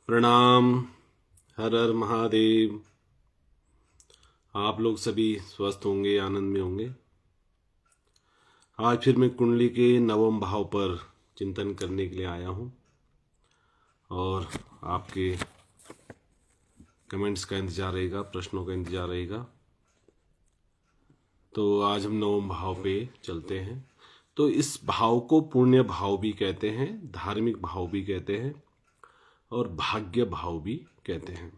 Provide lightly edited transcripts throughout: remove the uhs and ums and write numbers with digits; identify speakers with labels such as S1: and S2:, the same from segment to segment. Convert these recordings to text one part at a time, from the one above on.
S1: प्रणाम। हर हर महादेव। आप लोग सभी स्वस्थ होंगे, आनंद में होंगे। आज फिर मैं कुंडली के नवम भाव पर चिंतन करने के लिए आया हूँ और आपके कमेंट्स का इंतजार रहेगा, प्रश्नों का इंतजार रहेगा। तो आज हम नवम भाव पे चलते हैं। तो इस भाव को पुण्य भाव भी कहते हैं, धार्मिक भाव भी कहते हैं और भाग्य भाव भी कहते हैं।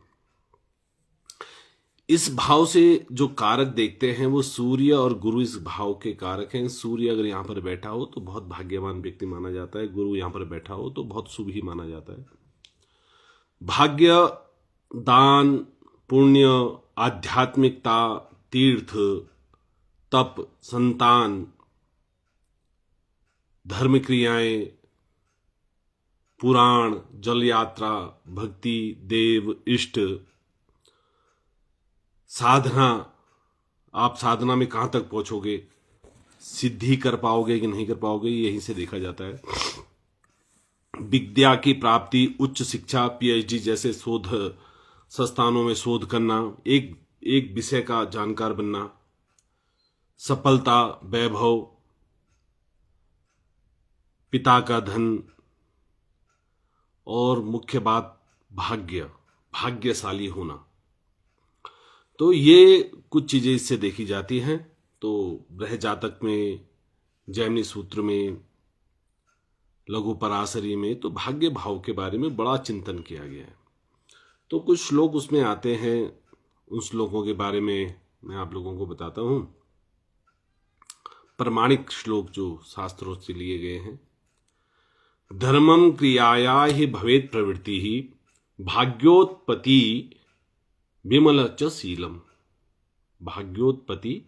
S1: इस भाव से जो कारक देखते हैं वो सूर्य और गुरु इस भाव के कारक हैं। सूर्य अगर यहाँ पर बैठा हो तो बहुत भाग्यवान व्यक्ति माना जाता है, गुरु यहाँ पर बैठा हो तो बहुत शुभ ही माना जाता है। भाग्य, दान, पुण्य, आध्यात्मिकता, तीर्थ, तप, संतान, धर्म क्रियाएं, पुराण, जल यात्रा, भक्ति, देव, इष्ट, साधना। आप साधना में कहां तक पहुंचोगे, सिद्धि कर पाओगे कि नहीं कर पाओगे, यहीं से देखा जाता है। विद्या की प्राप्ति, उच्च शिक्षा, पीएचडी जैसे शोध संस्थानों में शोध करना, एक विषय का जानकार बनना, सफलता, वैभव, पिता का धन और मुख्य बात भाग्यशाली होना। तो ये कुछ चीजें इससे देखी जाती हैं। तो ग्रह जातक में, जैमिनी सूत्र में, लघु पराशरी में तो भाग्य भाव के बारे में बड़ा चिंतन किया गया है। तो कुछ श्लोक उसमें आते हैं, उन श्लोकों के बारे में मैं आप लोगों को बताता हूं। प्रमाणिक श्लोक जो शास्त्रों से लिए गए हैं। धर्मम क्रियाया ही भवेत प्रवृत्ति ही भाग्योत्पत्ति विमल च शीलम। भाग्योत्पत्ति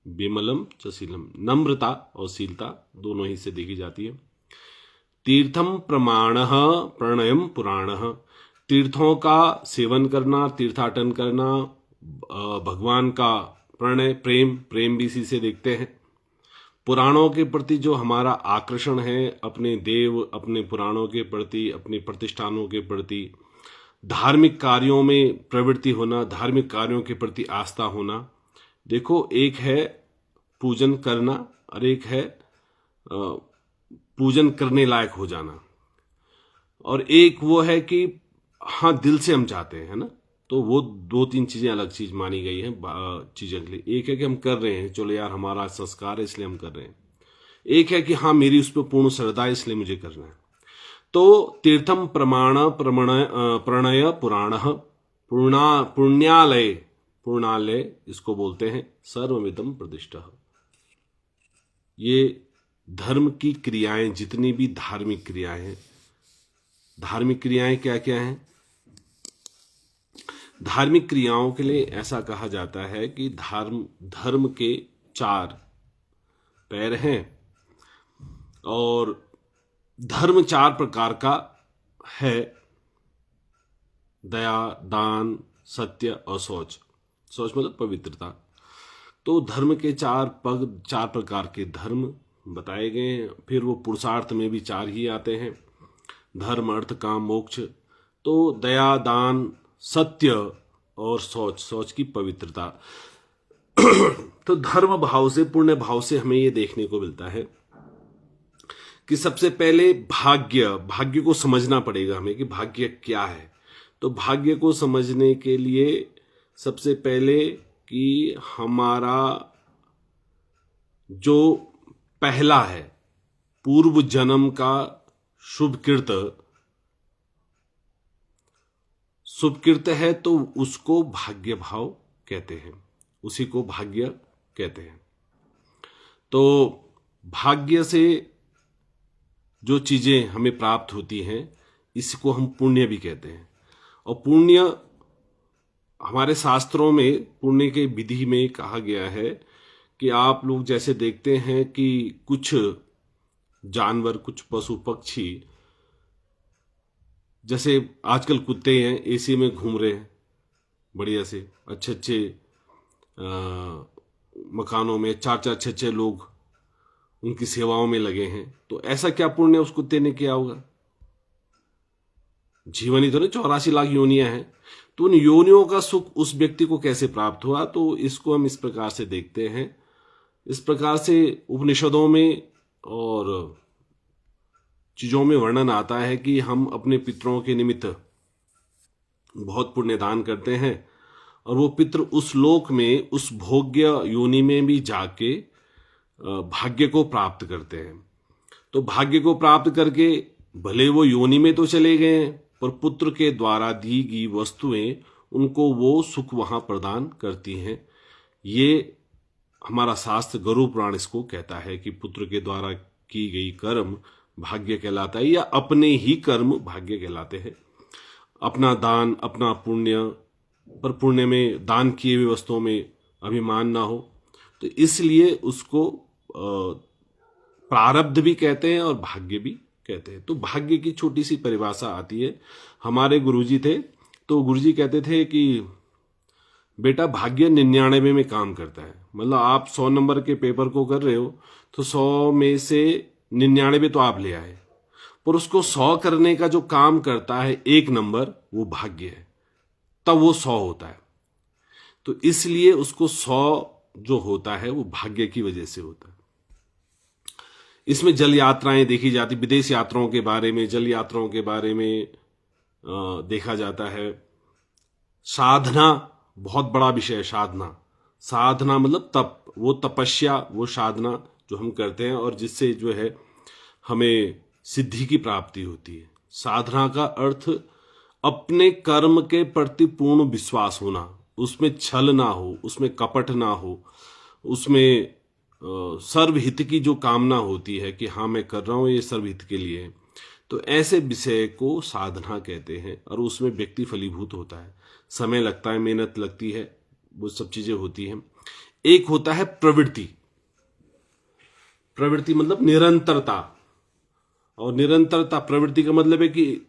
S1: विमलम च शीलम। नम्रता और शीलता दोनों ही से देखी जाती है। तीर्थम प्रमाणः प्रणयम पुराणः। तीर्थों का सेवन करना, तीर्थाटन करना, भगवान का प्रणय, प्रेम भी इसी से देखते हैं। पुराणों के प्रति जो हमारा आकर्षण है, अपने देव, अपने पुराणों के प्रति, अपने प्रतिष्ठानों के प्रति, धार्मिक कार्यों में प्रवृत्ति होना, धार्मिक कार्यों के प्रति आस्था होना। देखो, एक है पूजन करना और एक है पूजन करने लायक हो जाना, और एक वो है कि हाँ दिल से हम चाहते हैं, है ना। तो वो दो तीन चीजें अलग चीज मानी गई हैं चीजों के लिए। एक है कि हम कर रहे हैं, चलो यार हमारा संस्कार है इसलिए हम कर रहे हैं। एक है कि हाँ मेरी उस पर पूर्ण श्रद्धा है इसलिए मुझे करना है। तो तीर्थम प्रणय पुराण पुण्यालय इसको बोलते हैं सर्वमिदं प्रतिष्ठा। ये धर्म की क्रियाएं, जितनी भी धार्मिक क्रियाएं हैं, धार्मिक क्रियाएं क्या क्या हैं। धार्मिक क्रियाओं के लिए ऐसा कहा जाता है कि धर्म के 4 पैर हैं और धर्म 4 प्रकार का है। दया, दान, सत्य और शौच। शौच मतलब पवित्रता। तो धर्म के 4 प्रकार के धर्म बताए गए हैं। फिर वो पुरुषार्थ में भी 4 ही आते हैं, धर्म, अर्थ, काम, मोक्ष। तो दया, दान, सत्य और शौच की पवित्रता। तो धर्म भाव से, पुण्य भाव से हमें ये देखने को मिलता है कि सबसे पहले भाग्य को समझना पड़ेगा हमें कि भाग्य क्या है। तो भाग्य को समझने के लिए सबसे पहले कि हमारा जो पहला है पूर्व जन्म का शुभ कृत है, तो उसको भाग्य भाव कहते हैं, उसी को भाग्य कहते हैं। तो भाग्य से जो चीजें हमें प्राप्त होती हैं इसको हम पुण्य भी कहते हैं। और पुण्य, हमारे शास्त्रों में पुण्य के विधि में कहा गया है कि आप लोग जैसे देखते हैं कि कुछ जानवर, कुछ पशु पक्षी, जैसे आजकल कुत्ते हैं एसी में घूम रहे हैं बढ़िया से, अच्छे मकानों में 4 6 लोग उनकी सेवाओं में लगे हैं। तो ऐसा क्या पुण्य उस कुत्ते ने किया होगा? जीवन ही तो नहीं, 84 लाख योनियां हैं। तो उन योनियों का सुख उस व्यक्ति को कैसे प्राप्त हुआ, तो इसको हम इस प्रकार से देखते हैं। इस प्रकार से उपनिषदों में और चीजों में वर्णन आता है कि हम अपने पितरों के निमित्त बहुत पुण्य दान करते हैं और वो पितृ उस लोक में, उस भोग्य योनि में भी जाके भाग्य को प्राप्त करते हैं। तो भाग्य को प्राप्त करके भले वो योनि में तो चले गए हैं, पर पुत्र के द्वारा दी गई वस्तुएं उनको वो सुख वहां प्रदान करती हैं। ये हमारा शास्त्र गरुड़ पुराण इसको कहता है कि पुत्र के द्वारा की गई कर्म भाग्य कहलाता है, या अपने ही कर्म भाग्य कहलाते हैं। अपना दान, अपना पुण्य, पर पुण्य में दान किए हुए वस्तुओं में अभिमान ना हो, तो इसलिए उसको प्रारब्ध भी कहते हैं और भाग्य भी कहते हैं। तो भाग्य की छोटी सी परिभाषा आती है। हमारे गुरुजी थे, तो गुरुजी कहते थे कि बेटा भाग्य 99 में काम करता है। मतलब आप 100 नंबर के पेपर को कर रहे हो तो 100 में से 99 तो आप ले आए, पर उसको 100 करने का जो काम करता है 1 नंबर, वो भाग्य है, तब वो 100 होता है। तो इसलिए उसको 100 जो होता है वो भाग्य की वजह से होता है। इसमें जल यात्राएं देखी जाती, विदेश यात्राओं के बारे में, जल यात्राओं के बारे में देखा जाता है। साधना बहुत बड़ा विषय है। साधना मतलब तप, वो तपस्या, वो साधना जो हम करते हैं और जिससे जो है हमें सिद्धि की प्राप्ति होती है। साधना का अर्थ अपने कर्म के प्रति पूर्ण विश्वास होना, उसमें छल ना हो, उसमें कपट ना हो, उसमें सर्वहित की जो कामना होती है कि हाँ मैं कर रहा हूं ये सर्वहित के लिए, तो ऐसे विषय को साधना कहते हैं। और उसमें व्यक्ति फलीभूत होता है, समय लगता है, मेहनत लगती है, वो सब चीजें होती हैं। एक होता है प्रवृत्ति। प्रवृत्ति मतलब निरंतरता, और निरंतरता प्रवृत्ति का मतलब है कि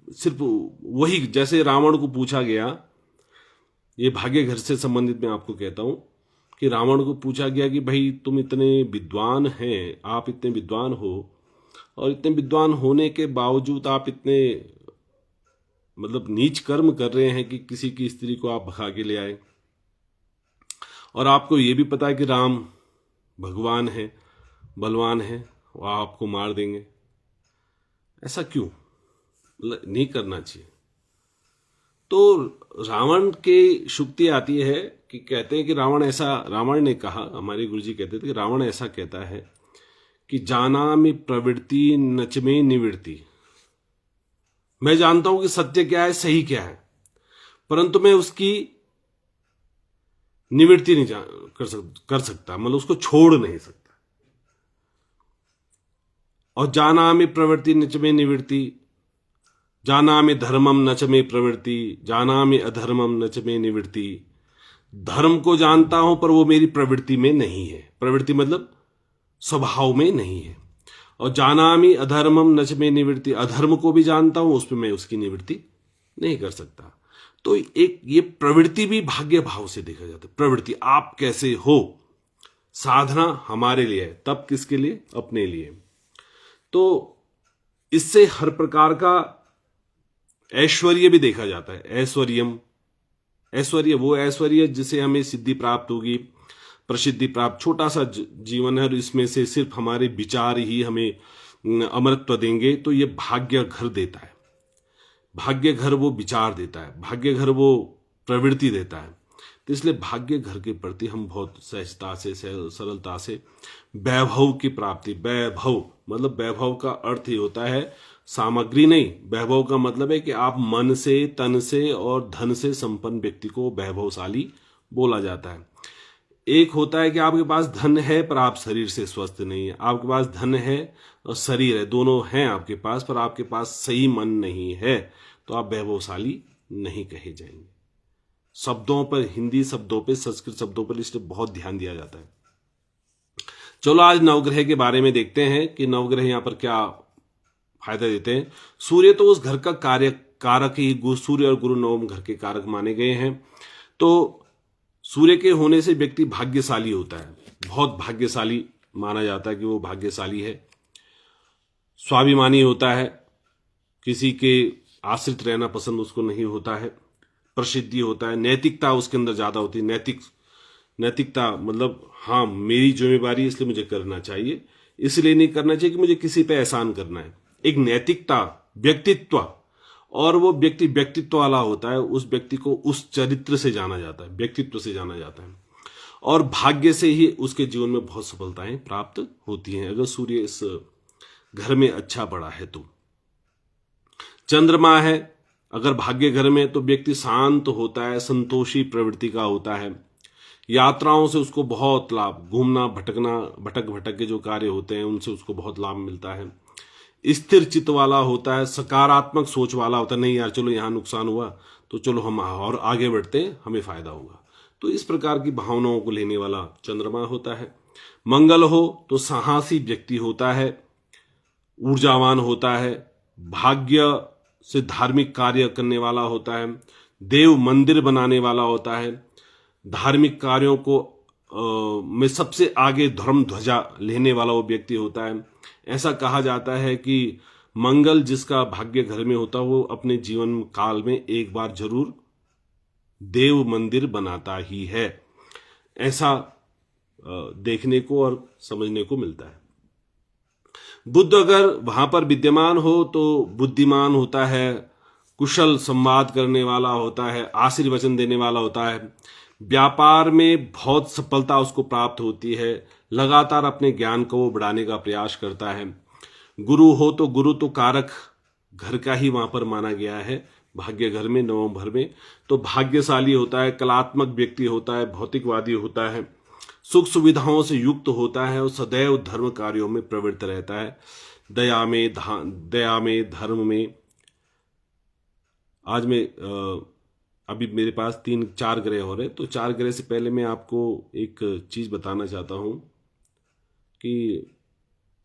S1: सिर्फ वही, जैसे रावण को पूछा गया, ये भाग्य घर से संबंधित मैं आपको कहता हूं कि रावण को पूछा गया कि भाई तुम इतने विद्वान हैं, आप इतने विद्वान हो और इतने विद्वान होने के बावजूद आप इतने मतलब नीच कर्म कर रहे हैं कि किसी की स्त्री को आप भगा के ले आए, और आपको ये भी पता है कि राम भगवान है, बलवान है, वो आपको मार देंगे, ऐसा क्यों? नहीं करना चाहिए। तो रावण की शुक्ति आती है कि कहते हैं कि रावण ने कहा, हमारे गुरुजी कहते थे कि रावण ऐसा कहता है कि जानामि प्रवृत्ति नचमे निवृत्ति। मैं जानता हूं कि सत्य क्या है, सही क्या है, परंतु मैं उसकी निवृत्ति नहीं कर सकता, मतलब उसको छोड़ नहीं सकता। और जानामि प्रवृत्ति नचमे निवृत्ति, जानामि धर्मम नचमे प्रवृत्ति, जानामि अधर्मम नचमे निवृत्ति। धर्म को जानता हूं पर वो मेरी प्रवृत्ति में नहीं है, प्रवृत्ति मतलब स्वभाव में नहीं है। और जानामि अधर्मम नचमे निवृत्ति, अधर्म को भी जानता हूं, उसमें मैं उसकी निवृत्ति नहीं कर सकता। तो एक ये प्रवृत्ति भी भाग्य भाव से देखा जाता है। प्रवृत्ति आप कैसे हो, साधना हमारे लिए है, तब किसके लिए? अपने लिए। तो इससे हर प्रकार का ऐश्वर्य भी देखा जाता है। ऐश्वर्य वो ऐश्वर्य जिसे हमें सिद्धि प्राप्त होगी, प्रसिद्धि प्राप्त। छोटा सा जीवन है और इसमें से सिर्फ हमारे विचार ही हमें अमरत्व देंगे, तो ये भाग्य घर देता है। भाग्य घर वो विचार देता है, भाग्य घर वो प्रवृत्ति देता है। तो इसलिए भाग्य घर के प्रति हम बहुत सहजता से, सरलता से वैभव की प्राप्ति। वैभव मतलब वैभव का अर्थ ही होता है सामग्री नहीं, वैभव का मतलब है कि आप मन से, तन से और धन से संपन्न व्यक्ति को वैभवशाली बोला जाता है। एक होता है कि आपके पास धन है पर आप शरीर से स्वस्थ नहीं है, आपके पास धन है और शरीर है, दोनों हैं आपके पास, पर आपके पास सही मन नहीं है, तो आप वैभवशाली नहीं कहे जाएंगे। शब्दों पर, हिंदी शब्दों पर, संस्कृत शब्दों पर इसलिए बहुत ध्यान दिया जाता है। चलो आज नवग्रह के बारे में देखते हैं कि नवग्रह यहां पर क्या फायदा देते हैं। सूर्य तो उस घर का कारक ही, सूर्य और गुरु नवम घर के कारक माने गए हैं। तो सूर्य के होने से व्यक्ति भाग्यशाली होता है, बहुत भाग्यशाली माना जाता है कि वो भाग्यशाली है। स्वाभिमानी होता है, किसी के आश्रित रहना पसंद उसको नहीं होता है, प्रसिद्धि होता है, नैतिकता उसके अंदर ज्यादा होती है। नैतिकता मतलब हाँ मेरी जिम्मेदारी इसलिए मुझे करना चाहिए, इसलिए नहीं करना चाहिए कि मुझे किसी पे एहसान करना है। एक नैतिकता, व्यक्तित्व, और वो व्यक्तित्व वाला होता है, उस व्यक्ति को उस चरित्र से जाना जाता है, व्यक्तित्व से जाना जाता है, और भाग्य से ही उसके जीवन में बहुत सफलताएं प्राप्त होती हैं अगर सूर्य इस घर में अच्छा पड़ा है तो। चंद्रमा है अगर भाग्य घर में तो व्यक्ति शांत होता है, संतोषी प्रवृत्ति का होता है, यात्राओं से उसको बहुत लाभ, घूमना भटकना, भटक के जो कार्य होते हैं उनसे उसको बहुत लाभ मिलता है, स्थिर चित्त वाला होता है, सकारात्मक सोच वाला होता है, नहीं यार चलो यहाँ नुकसान हुआ तो चलो हम और आगे बढ़ते हैं, हमें फायदा होगा। तो इस प्रकार की भावनाओं को लेने वाला चंद्रमा होता है। मंगल हो तो साहसी व्यक्ति होता है, ऊर्जावान होता है, भाग्य से धार्मिक कार्य करने वाला होता है, देव मंदिर बनाने वाला होता है, धार्मिक कार्यों को में सबसे आगे धर्म ध्वजा लेने वाला वो व्यक्ति होता है। ऐसा कहा जाता है कि मंगल जिसका भाग्य घर में होता है वो अपने जीवन काल में एक बार जरूर देव मंदिर बनाता ही है, ऐसा देखने को और समझने को मिलता है। बुद्ध अगर वहां पर विद्यमान हो तो बुद्धिमान होता है, कुशल संवाद करने वाला होता है, आशीर्वचन देने वाला होता है, व्यापार में बहुत सफलता उसको प्राप्त होती है, लगातार अपने ज्ञान को वो बढ़ाने का प्रयास करता है। गुरु हो तो गुरु तो कारक घर का ही वहां पर माना गया है, भाग्य घर में, नवम घर में, तो भाग्यशाली होता है, कलात्मक व्यक्ति होता है, भौतिकवादी होता है, सुख सुविधाओं से युक्त होता है और सदैव धर्म कार्यों में प्रवृत्त रहता है, दया में, धर्म में। आज मैं अभी मेरे पास 3-4 ग्रह हो रहे, तो 4 ग्रह से पहले मैं आपको एक चीज बताना चाहता हूं कि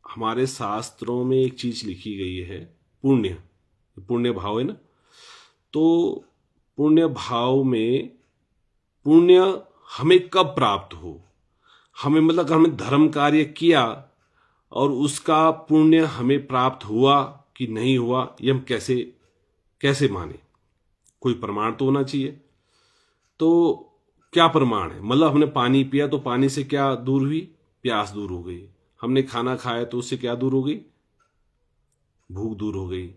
S1: हमारे शास्त्रों में एक चीज लिखी गई है, पुण्य भाव है ना, तो पुण्य भाव में पुण्य हमें कब प्राप्त हो, हमें मतलब हमने धर्म कार्य किया और उसका पुण्य हमें प्राप्त हुआ कि नहीं हुआ, ये हम कैसे माने, कोई प्रमाण तो होना चाहिए। तो क्या प्रमाण है, मतलब हमने पानी पिया तो पानी से क्या दूर हुई, प्यास दूर हो गई, हमने खाना खाया तो उससे क्या दूर हो गई, भूख दूर हो गई,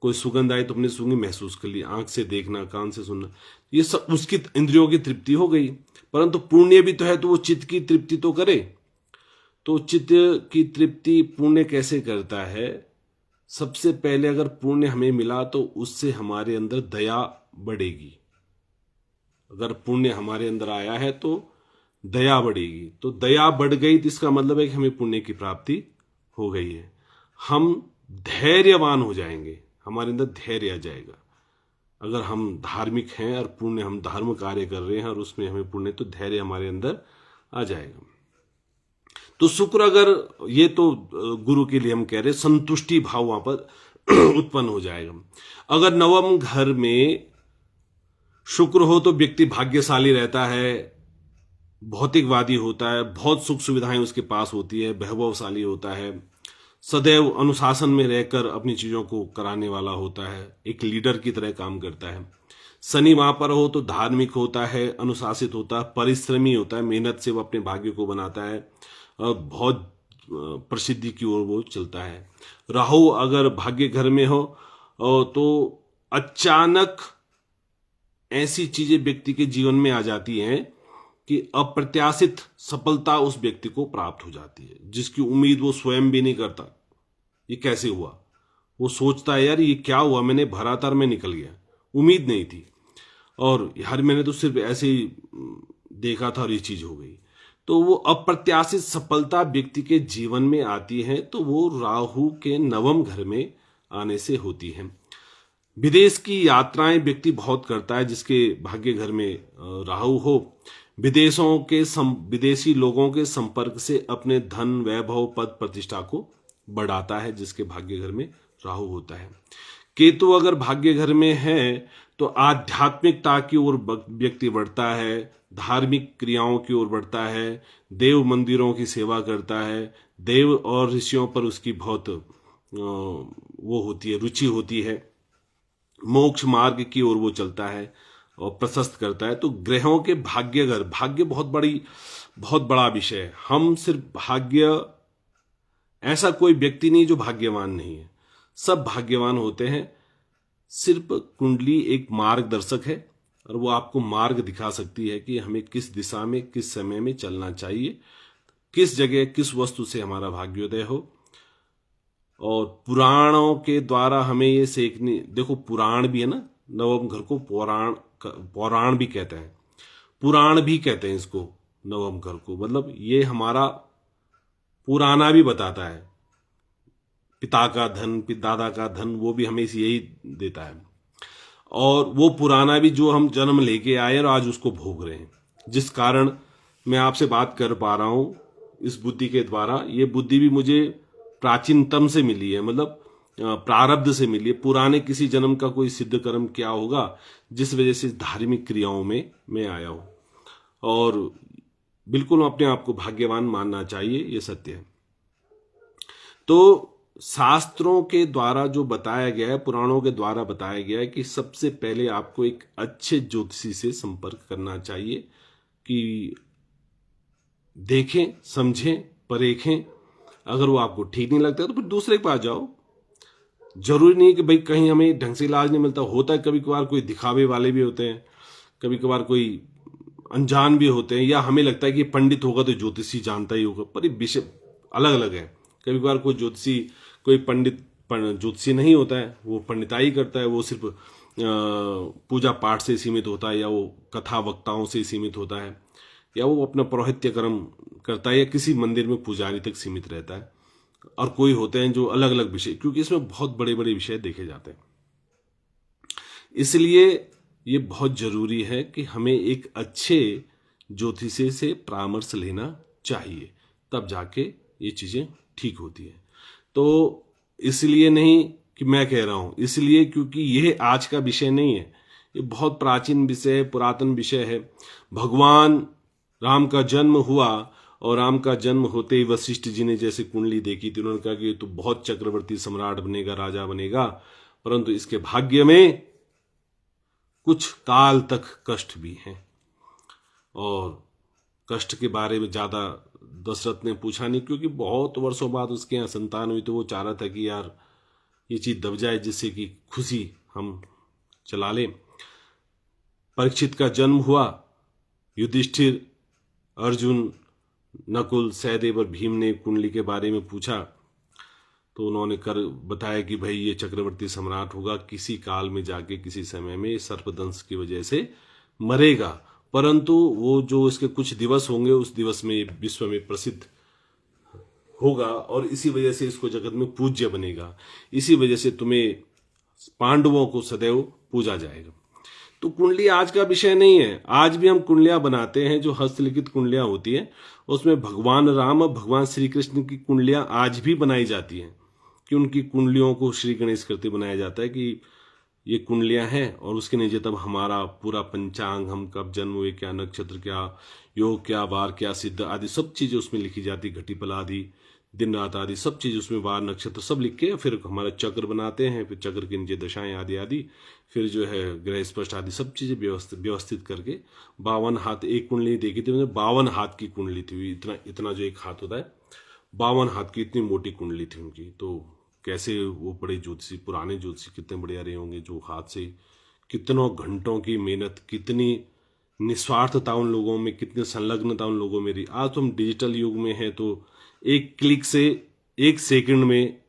S1: कोई सुगंध आई तो हमने सुगंध महसूस कर ली, आंख से देखना, कान से सुनना, ये सब उसकी इंद्रियों की तृप्ति हो गई। परंतु पुण्य भी तो है, तो वो चित्त की तृप्ति तो करे। तो चित्त की तृप्ति पुण्य कैसे करता है, सबसे पहले अगर पुण्य हमें मिला तो उससे हमारे अंदर दया बढ़ेगी। अगर पुण्य हमारे अंदर आया है तो दया बढ़ेगी, तो दया बढ़ गई तो इसका मतलब है कि हमें पुण्य की प्राप्ति हो गई है, हम धैर्यवान हो जाएंगे, हमारे अंदर धैर्य आ जाएगा। अगर हम धार्मिक हैं और पुण्य, हम धर्म कार्य कर रहे हैं और उसमें हमें पुण्य, तो धैर्य हमारे अंदर आ जाएगा। तो शुक्र अगर, ये तो गुरु के लिए हम कह रहे, संतुष्टि भाव वहां पर उत्पन्न हो जाएगा। अगर नवम घर में शुक्र हो तो व्यक्ति भाग्यशाली रहता है, भौतिकवादी होता है, बहुत सुख सुविधाएं उसके पास होती है, वैभवशाली होता है, सदैव अनुशासन में रहकर अपनी चीजों को कराने वाला होता है, एक लीडर की तरह काम करता है। शनि वहां पर हो तो धार्मिक होता है, अनुशासित होता है, परिश्रमी होता है, मेहनत से वो अपने भाग्य को बनाता है और बहुत प्रसिद्धि की ओर वो चलता है। राहु अगर भाग्य घर में हो तो अचानक ऐसी चीजें व्यक्ति के जीवन में आ जाती हैं कि अप्रत्याशित सफलता उस व्यक्ति को प्राप्त हो जाती है, जिसकी उम्मीद वो स्वयं भी नहीं करता। ये कैसे हुआ, वो सोचता है यार ये क्या हुआ, मैंने भरा तार में निकल गया, उम्मीद नहीं थी, और यार मैंने तो सिर्फ ऐसे ही देखा था और ये चीज हो गई। तो वो अप्रत्याशित सफलता व्यक्ति के जीवन में आती है, तो वो राहु के नवम घर में आने से होती है। विदेश की यात्राएं व्यक्ति बहुत करता है जिसके भाग्य घर में राहु हो। विदेशी लोगों के संपर्क से अपने धन, वैभव, पद प्रतिष्ठा को बढ़ाता है जिसके भाग्य घर में राहु होता है। केतु अगर भाग्य घर में है तो आध्यात्मिकता की ओर व्यक्ति बढ़ता है, धार्मिक क्रियाओं की ओर बढ़ता है, देव मंदिरों की सेवा करता है, देव और ऋषियों पर उसकी बहुत वो होती है, रुचि होती है। मोक्ष मार्ग की ओर वो चलता है और प्रशस्त करता है। तो ग्रहों के भाग्यगर, भाग्य बहुत बड़ा विषय है। हम सिर्फ भाग्य, ऐसा कोई व्यक्ति नहीं जो भाग्यवान नहीं है, सब भाग्यवान होते हैं। सिर्फ कुंडली एक मार्गदर्शक है और वो आपको मार्ग दिखा सकती है कि हमें किस दिशा में किस समय में चलना चाहिए, किस जगह किस वस्तु से हमारा भाग्योदय हो। और पुराणों के द्वारा हमें ये सीखनी, देखो पुराण भी है ना, नवम घर को पौराण भी कहते हैं, पुराण भी कहते हैं इसको, नवम घर को। मतलब ये हमारा पुराना भी बताता है, पिता का धन, दादा का धन, वो भी हमें यही देता है। और वो पुराना भी जो हम जन्म लेके आए और आज उसको भोग रहे हैं, जिस कारण मैं आपसे बात कर पा रहा हूं इस बुद्धि के द्वारा। ये बुद्धि भी मुझे प्राचीनतम से मिली है, मतलब प्रारब्ध से मिली है। पुराने किसी जन्म का कोई सिद्ध कर्म क्या होगा जिस वजह से धार्मिक क्रियाओं में मैं आया हूं। और बिल्कुल अपने आप को भाग्यवान मानना चाहिए, ये सत्य है। तो शास्त्रों के द्वारा जो बताया गया है, पुराणों के द्वारा बताया गया है कि सबसे पहले आपको एक अच्छे ज्योतिषी से संपर्क करना चाहिए कि देखें, समझें, परेखें। अगर वो आपको ठीक नहीं लगता तो फिर दूसरे के पास जाओ। जरूरी नहीं कि भाई कहीं हमें ढंग से इलाज नहीं मिलता। होता है कभी कभार कोई दिखावे वाले भी होते हैं, कभी कभार कोई अनजान भी होते हैं, या हमें लगता है कि पंडित होगा तो ज्योतिषी जानता ही होगा, पर ये विषय अलग अलग है। कभी कभार कोई ज्योतिषी, कोई पंडित ज्योतिषी नहीं होता है, वो पंडिताई करता है, वो सिर्फ पूजा पाठ से सीमित होता है, या वो कथा वक्ताओं से सीमित होता है, या वो अपना पौरोहित्य कर्म करता है, या किसी मंदिर में पुजारी तक सीमित रहता है। और कोई होते हैं जो अलग अलग विषय, क्योंकि इसमें बहुत बड़े बड़े विषय देखे जाते हैं। इसलिए ये बहुत जरूरी है कि हमें एक अच्छे ज्योतिषी से परामर्श लेना चाहिए, तब जाके ये चीजें ठीक होती है। तो इसलिए नहीं कि मैं कह रहा हूं, इसलिए क्योंकि यह आज का विषय नहीं है, ये बहुत प्राचीन विषय है, पुरातन विषय है। भगवान राम का जन्म हुआ और राम का जन्म होते ही वशिष्ठ जी ने जैसे कुंडली देखी थी, उन्होंने कहा कि तू बहुत चक्रवर्ती सम्राट बनेगा, राजा बनेगा, परंतु इसके भाग्य में कुछ काल तक कष्ट भी हैं। और कष्ट के बारे में ज्यादा दशरथ ने पूछा नहीं, क्योंकि बहुत वर्षों बाद उसके यहाँ संतान हुई, तो वो चाह रहा था कि यार ये चीज दब जाए जिससे कि खुशी हम चला लें। परीक्षित का जन्म हुआ, युधिष्ठिर, अर्जुन, नकुल, सहदेव और भीम ने कुंडली के बारे में पूछा, तो उन्होंने बताया कि भाई ये चक्रवर्ती सम्राट होगा, किसी काल में जाके किसी समय में सर्पदंश की वजह से मरेगा, परंतु वो जो इसके कुछ दिवस होंगे उस दिवस में विश्व में प्रसिद्ध होगा और इसी वजह से इसको जगत में पूज्य बनेगा। इसी वजह से तुम्हें पांडवों को सदैव पूजा जाएगा। तो कुंडली आज का विषय नहीं है। आज भी हम कुंडलियां बनाते हैं, जो हस्तलिखित कुंडलियां होती हैं, उसमें भगवान राम और भगवान श्री कृष्ण की कुंडलियां आज भी बनाई जाती हैं, कि उनकी कुंडलियों को श्री गणेश करते बनाया जाता है कि ये कुंडलियां हैं, और उसके नीचे तब हमारा पूरा पंचांग, हम कब जन्म हुए, क्या नक्षत्र, क्या योग, क्या वार, क्या सिद्ध आदि सब चीजें उसमें लिखी जाती, घटीपल आदि, दिन रात आदि सब चीज उसमें, वार नक्षत्र सब लिख के फिर हमारा चक्र बनाते हैं, फिर चक्र के नीचे दशाएं आदि आदि, फिर जो है ग्रह स्पष्ट आदि सब चीजें व्यवस्थित करके 52 हाथ। एक कुंडली देखी थी मैंने, 52 हाथ की कुंडली थी, इतना जो एक हाथ होता है, 52 हाथ की इतनी मोटी कुंडली थी उनकी। तो कैसे वो बड़े ज्योतिषी, पुराने ज्योतिषी कितने बढ़िया रहे होंगे, जो हाथ से कितनों घंटों की मेहनत, कितनी निस्वार्थता उन लोगों में, कितनी संलग्नता उन लोगों में रही। आज तो हम डिजिटल युग में हैं, तो एक क्लिक से, एक सेकंड में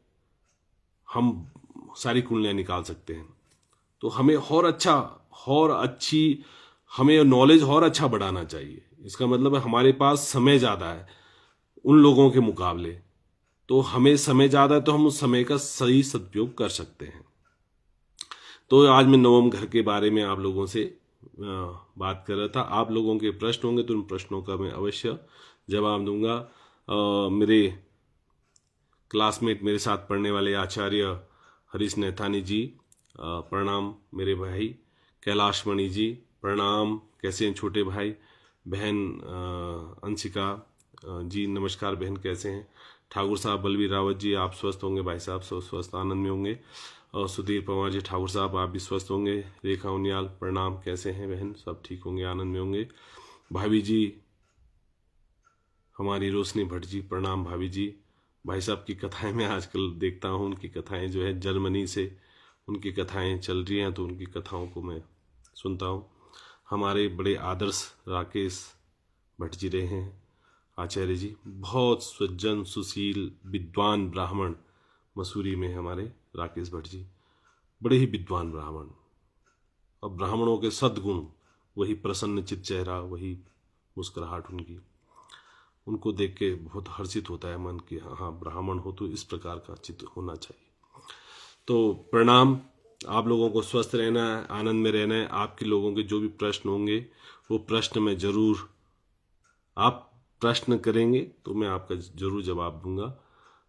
S1: हम सारी कुंडलियां निकाल सकते हैं। तो हमें और अच्छा और अच्छी, हमें नॉलेज और अच्छा बढ़ाना चाहिए। इसका मतलब है हमारे पास समय ज्यादा है उन लोगों के मुकाबले, तो हमें समय ज्यादा है, तो हम उस समय का सही सदुपयोग कर सकते हैं। तो आज मैं नवम घर के बारे में आप लोगों से बात कर रहा था। आप लोगों के प्रश्न होंगे तो उन प्रश्नों का मैं अवश्य जवाब दूंगा। मेरे क्लासमेट, मेरे साथ पढ़ने वाले आचार्य हरीश नैथानी जी, प्रणाम। मेरे भाई कैलाश मणि जी, प्रणाम। कैसे हैं छोटे भाई? बहन अंशिका जी, नमस्कार बहन, कैसे हैं? ठाकुर साहब बलवीर रावत जी, आप स्वस्थ होंगे भाई साहब, स्वस्थ आनंद में होंगे। और सुधीर पवार जी ठाकुर साहब, आप भी स्वस्थ होंगे। रेखा उनियाल, प्रणाम, कैसे हैं बहन? सब ठीक होंगे, आनंद में होंगे। भाभी जी, हमारी रोशनी भट्ट जी, प्रणाम भाभी जी। भाई साहब की कथाएं मैं आजकल देखता हूँ, उनकी कथाएं जो है जर्मनी से उनकी कथाएं चल रही हैं, तो उनकी कथाओं को मैं सुनता हूँ। हमारे बड़े आदर्श राकेश भट्ट जी रहे हैं, आचार्य जी, बहुत सज्जन सुशील विद्वान ब्राह्मण, मसूरी में हमारे राकेश भट्ट जी, बड़े ही विद्वान ब्राह्मण। और ब्राह्मणों के सद्गुण, वही प्रसन्न चित चेहरा, वही मुस्कुराहट उनकी, उनको देख के बहुत हर्षित होता है मन कि हाँ ब्राह्मण हो तो इस प्रकार का चित्त होना चाहिए। तो प्रणाम, आप लोगों को स्वस्थ रहना है, आनंद में रहना है। आपके लोगों के जो भी प्रश्न होंगे वो प्रश्न में जरूर, आप प्रश्न करेंगे तो मैं आपका जरूर जवाब दूंगा।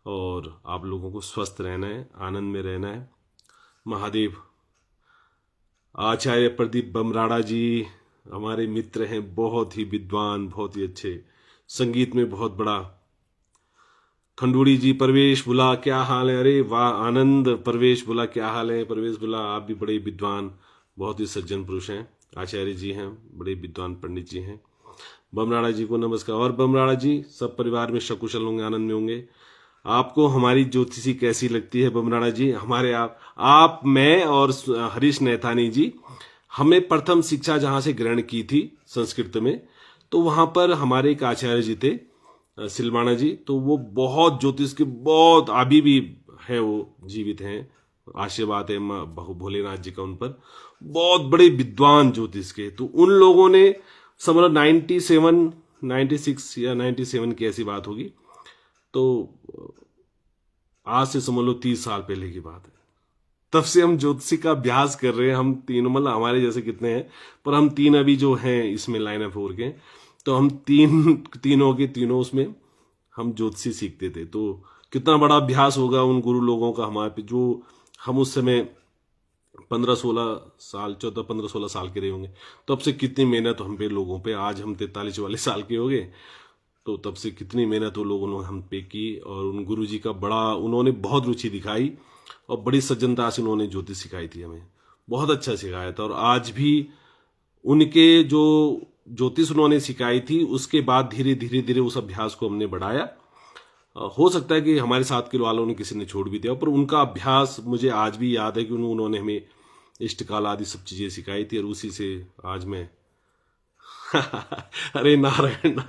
S1: और आप लोगों को स्वस्थ रहना है, आनंद में रहना है। महादेव। आचार्य प्रदीप बमराड़ा जी हमारे मित्र हैं, बहुत ही विद्वान, बहुत ही अच्छे, संगीत में बहुत बड़ा। खंडूड़ी जी, परवेश बुला क्या हाल है? अरे वाह आनंद, परवेश बुला क्या हाल है? परवेश बुला, आप भी बड़े विद्वान, बहुत ही सज्जन पुरुष हैं। आचार्य जी हैं, बड़े विद्वान पंडित जी हैं। बमराड़ा जी को नमस्कार। और बमराड़ा जी, सब परिवार में सकुशल होंगे, आनंद में होंगे। आपको हमारी ज्योतिषी कैसी लगती है बमराड़ा जी? हमारे आप मैं और हरीश नैथानी जी, हमें प्रथम शिक्षा जहां से ग्रहण की थी संस्कृत में, तो वहां पर हमारे एक आचार्य जी थे सिलवाना जी, तो वो बहुत ज्योतिष के बहुत, अभी भी है, वो जीवित हैं, आशीर्वाद है भोलेनाथ जी का उन पर, बहुत बड़े विद्वान ज्योतिष के। तो उन लोगों ने समझ लो 97 96 या 97 की ऐसी बात होगी, तो आज से समझ लो 30 साल पहले की बात है। तब से हम ज्योतिषी का अभ्यास कर रहे हैं, हम तीनों, मतलब हमारे जैसे कितने हैं, पर हम तीन अभी जो हैं इसमें लाइन अप हो के, तो हम तीनों उसमें हम ज्योतिषी सीखते थे। तो कितना बड़ा अभ्यास होगा उन गुरु लोगों का हमारे पे, जो हम उस समय 15-16 साल, 14-15-16 साल के रहे होंगे, तब से कितनी मेहनत हम पे लोगों पे। आज हम 43-44 साल के हो गए, तो तब से कितनी मेहनत वो लोगों ने हम पे की। और उन गुरु जी का बड़ा, उन्होंने बहुत रुचि दिखाई और बड़ी सज्जनता से उन्होंने ज्योतिष सिखाई थी, हमें बहुत अच्छा सिखाया था। और आज भी उनके जो ज्योतिष उन्होंने सिखाई थी, उसके बाद धीरे धीरे धीरे उस अभ्यास को हमने बढ़ाया। हो सकता है कि हमारे साथ के वालों ने किसी ने छोड़ भी दिया, पर उनका अभ्यास मुझे आज भी याद है कि उन्होंने हमें इष्टकाल आदि सब चीजें सिखाई थी, और उसी से आज मैं अरे नारायण,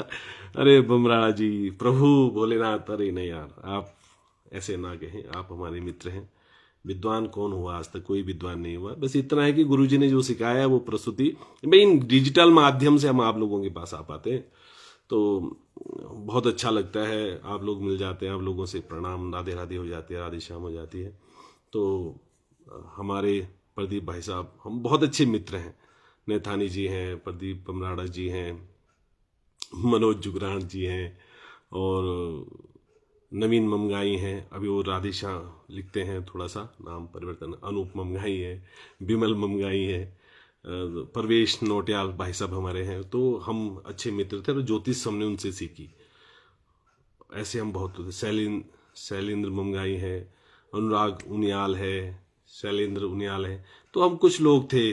S1: अरे बमराड़ा जी, प्रभु भोलेनाथ, अरे नहीं यार, आप ऐसे ना कहें, आप हमारे मित्र हैं। विद्वान कौन हुआ? आज तक कोई विद्वान नहीं हुआ। बस इतना है कि गुरुजी ने जो सिखाया है वो प्रस्तुति, भाई इन डिजिटल माध्यम से हम आप लोगों के पास आ पाते हैं, तो बहुत अच्छा लगता है। आप लोग मिल जाते हैं, आप लोगों से प्रणाम, राधे राधे हो जाती है, राधे श्याम हो जाती है। तो हमारे प्रदीप भाई साहब, हम बहुत अच्छे मित्र हैं। नैथानी जी हैं, प्रदीप बमराड़ा जी हैं, मनोज जुगरान जी हैं, और नवीन ममगाई हैं, अभी वो राधेश्याम लिखते हैं, थोड़ा सा नाम परिवर्तन, अनूप ममगाई है, विमल ममगाई है, परवेश नोटियाल भाई साहब हमारे हैं। तो हम अच्छे मित्र थे और ज्योतिष हमने उनसे सीखी। ऐसे हम बहुत थे, शैलेंद्र ममगाई है, अनुराग उनियाल है, शैलेंद्र उनियाल है। तो हम कुछ लोग थे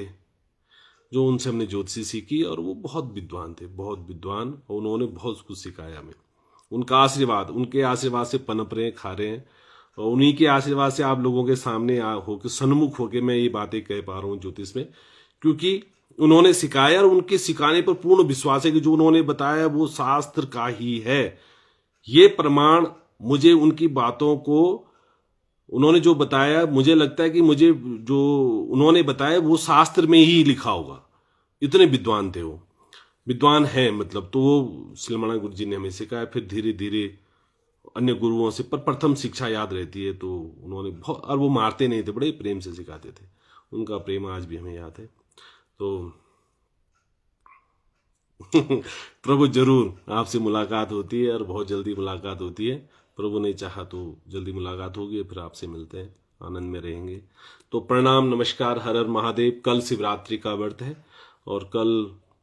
S1: जो उनसे हमने ज्योतिषी सीखी, और वो बहुत विद्वान थे, बहुत विद्वान, और उन्होंने बहुत कुछ सिखाया हमें। उनका आशीर्वाद, उनके आशीर्वाद से पनप रहे हैं, खा रहे हैं, और उन्हीं के आशीर्वाद से आप लोगों के सामने होकर, सन्मुख होकर मैं ये बातें कह पा रहा हूँ ज्योतिष में, क्योंकि उन्होंने सिखाया, और उनके सिखाने पर पूर्ण विश्वास है कि जो उन्होंने बताया वो शास्त्र का ही है। ये प्रमाण मुझे, उनकी बातों को उन्होंने जो बताया, मुझे लगता है कि मुझे जो उन्होंने बताया वो शास्त्र में ही लिखा होगा, इतने विद्वान थे वो, विद्वान है मतलब। तो वो सिलमाना गुरु जी ने हमें सिखाया, फिर धीरे धीरे अन्य गुरुओं से, पर प्रथम शिक्षा याद रहती है। तो उन्होंने बहुत, और वो मारते नहीं थे, बड़े प्रेम से सिखाते थे, उनका प्रेम आज भी हमें याद है। तो प्रभु जरूर आपसे मुलाकात होती है, और बहुत जल्दी मुलाकात होती है। प्रभु ने चाहा तो जल्दी मुलाकात होगी, फिर आपसे मिलते हैं, आनंद में रहेंगे। तो प्रणाम, नमस्कार, हर हर महादेव। कल शिवरात्रि का व्रत है, और कल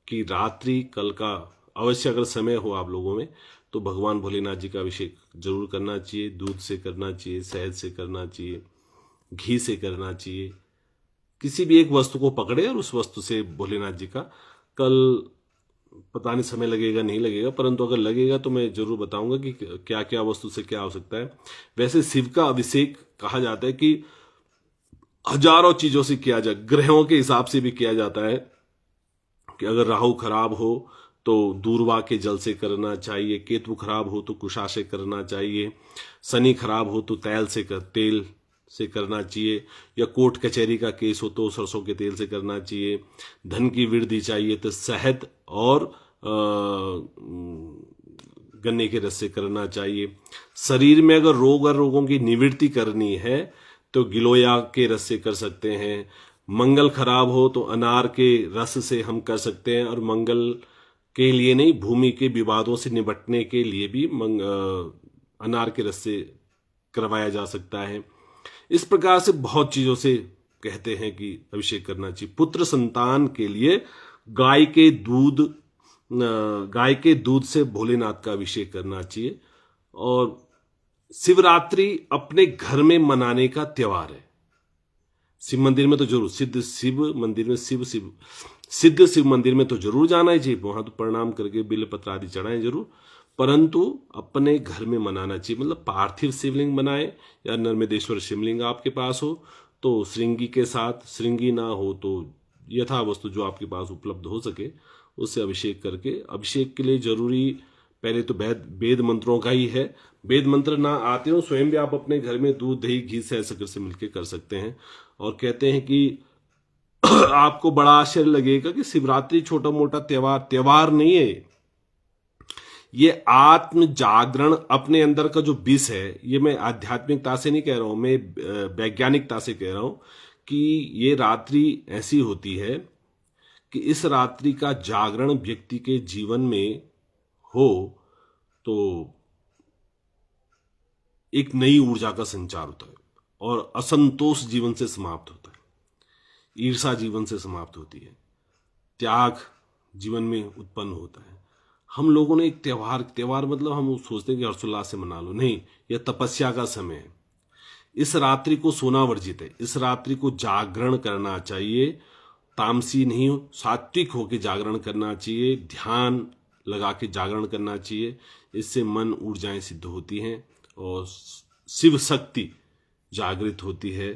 S1: की रात्रि, कल का अवश्य अगर समय हो आप लोगों में, तो भगवान भोलेनाथ जी का अभिषेक जरूर करना चाहिए। दूध से करना चाहिए, शहद से करना चाहिए, घी से करना चाहिए। किसी भी एक वस्तु को पकड़े और उस वस्तु से भोलेनाथ जी का कल, पता नहीं समय लगेगा नहीं लगेगा, परंतु अगर लगेगा तो मैं जरूर बताऊंगा कि क्या क्या वस्तु से क्या हो सकता है। वैसे शिव का अभिषेक कहा जाता है कि हजारों चीजों से किया जाए, ग्रहों के हिसाब से भी किया जाता है कि अगर राहु खराब हो तो दूर्वा के जल से करना चाहिए, केतु खराब हो तो कुशा से करना चाहिए, शनि खराब हो तो तेल से करना चाहिए, या कोर्ट कचहरी का केस हो तो सरसों के तेल से करना चाहिए, धन की वृद्धि चाहिए तो शहद और गन्ने के रस से करना चाहिए। शरीर में अगर रोग और रोगों की निवृत्ति करनी है तो गिलोया के रस से कर सकते हैं। मंगल खराब हो तो अनार के रस से हम कर सकते हैं, और मंगल के लिए नहीं, भूमि के विवादों से निपटने के लिए भी अनार के रस से करवाया जा सकता है। इस प्रकार से बहुत चीजों से कहते हैं कि अभिषेक करना चाहिए। पुत्र संतान के लिए गाय के दूध से भोलेनाथ का अभिषेक करना चाहिए। और शिवरात्रि अपने घर में मनाने का त्योहार है। शिव मंदिर में तो जरूर, सिद्ध शिव मंदिर में तो जरूर जाना ही चाहिए, वहां तो प्रणाम करके बिल पत्र आदि चढ़ाएं जरूर, परंतु अपने घर में मनाना चाहिए। मतलब पार्थिव शिवलिंग बनाए या नर्मदेश्वर शिवलिंग आपके पास हो तो श्रृंगी के साथ, श्रृंगी ना हो तो यथा वस्तु जो आपके पास उपलब्ध हो सके उससे अभिषेक करके, अभिषेक के लिए जरूरी पहले तो वेद मंत्रों का ही है। वेद मंत्र ना आते हो स्वयं भी आप अपने घर में दूध दही घी से शक्कर से मिलकर कर सकते हैं। और कहते हैं कि आपको बड़ा आश्चर्य लगेगा कि शिवरात्रि छोटा मोटा त्योहार नहीं है, ये आत्म जागरण अपने अंदर का जो विष है, ये मैं आध्यात्मिकता से नहीं कह रहा हूं, मैं वैज्ञानिकता से कह रहा हूं कि ये रात्रि ऐसी होती है कि इस रात्रि का जागरण व्यक्ति के जीवन में हो तो एक नई ऊर्जा का संचार होता है और असंतोष जीवन से समाप्त होता है, ईर्षा जीवन से समाप्त होती है, त्याग जीवन में उत्पन्न होता है। हम लोगों ने एक त्योहार मतलब हम सोचते हैं कि हर्षोल्लास से मना लो, नहीं, यह तपस्या का समय है। इस रात्रि को सोना वर्जित है, इस रात्रि को जागरण करना चाहिए, तामसी नहीं हो, सात्विक होकर जागरण करना चाहिए, ध्यान लगा के जागरण करना चाहिए। इससे मन ऊर्जाएं सिद्ध होती हैं और शिव शक्ति जागृत होती है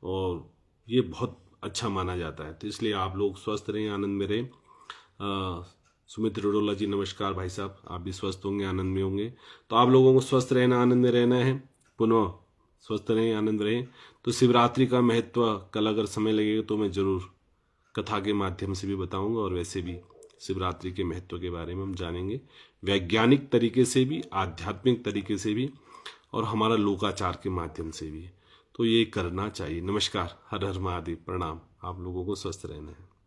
S1: और ये बहुत अच्छा माना जाता है। तो इसलिए आप लोग स्वस्थ रहें, आनंद में रहें। सुमित रोडोला जी नमस्कार भाई साहब, आप भी स्वस्थ होंगे, आनंद में होंगे। तो आप लोगों को स्वस्थ रहना, आनंद में रहना है, पुनः स्वस्थ रहें, आनंद रहें। तो शिवरात्रि का महत्व कल अगर समय लगेगा तो मैं जरूर कथा के माध्यम से भी बताऊंगा, और वैसे भी शिवरात्रि के महत्व के बारे में हम जानेंगे, वैज्ञानिक तरीके से भी, आध्यात्मिक तरीके से भी, और हमारा लोकाचार के माध्यम से भी। तो ये करना चाहिए। नमस्कार, हर हर महादेव, प्रणाम। आप लोगों को स्वस्थ रहना है।